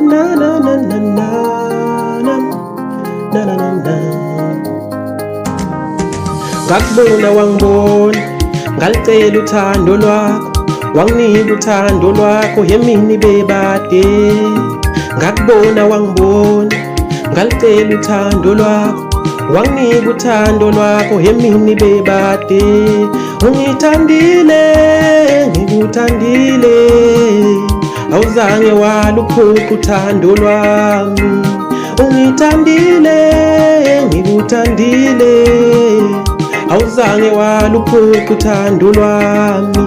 na na na na na na na na na. Ngakubona wangibona, ngalicela uthando lwakho, wanginika uthando lwakho yemini bebade. Ngakubona wangibona, ngalicela uthando lwakho, wanginika uthando lwakho yemini bebade. Ungithandile, ngikuthandile, awuzange waluphuca uthando lwami. Ungithandile, ngikuthandile, awuzange waluphuca uthando lwami.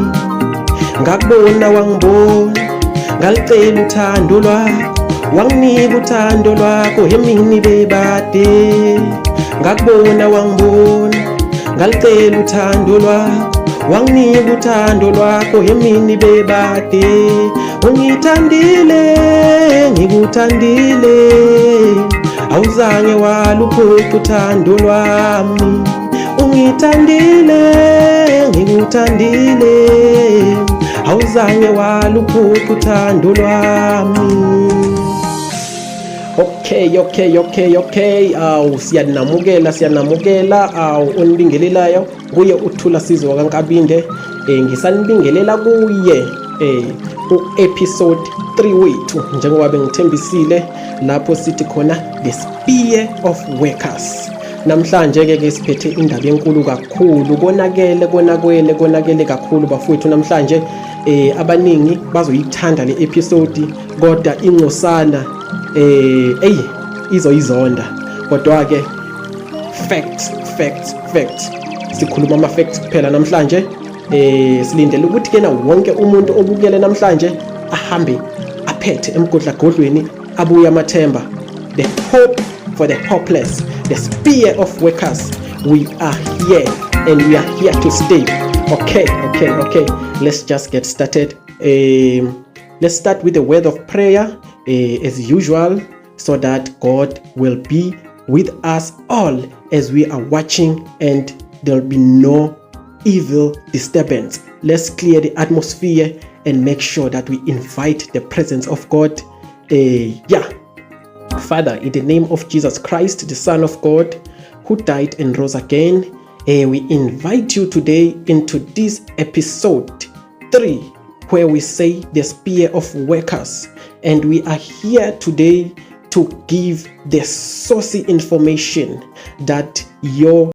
Ngakubona wangibona, ngalicela uthando lwakho, wanginika uthando lwakho yemini bebade. Ngakubona wangibona, ngalicela uthando lwakho, wanginika uthando lwakho yemini bebade. Ungithandile, ngikuthandile, awuzange waluphuca uthando lwami. Ungithandile, ngikuthandile, awuzange waluphuca uthando lwami. Okay. Siyanamukela unibingelelayo kuye uThula Sizwe kaNkabinde. Ngisanibingelela kuye u-episode 3 wethu, njengoba bengithembisile lapho sithi khona the spear of workers. Namhlanje ke siphethe indaba enkulu kakhulu, konakele kakhulu bafowethu. Namhlanje abaningi bazoyithanda le episode, kodwa ingcosana izoyizonda. Kodwa ke facts sikhuluma ama facts kuphela namhlanje. Silindele ukuthi kena wonke umuntu obukele namhlanje ahambe aphethe emgodlagodlweni, abuye amathemba. The hope for the hopeless, the spear of workers. We are here and we are here to stay. Okay. Let's just get started. Let's start with a word of prayer as usual, so that God will be with us all as we are watching and there will be no evil disturbance. Let's clear the atmosphere and make sure that we invite the presence of God. Father, in the name of Jesus Christ, the Son of God, who died and rose again, we invite you today into this episode 3, where we say the spear of workers. And we are here today to give the saucy information that your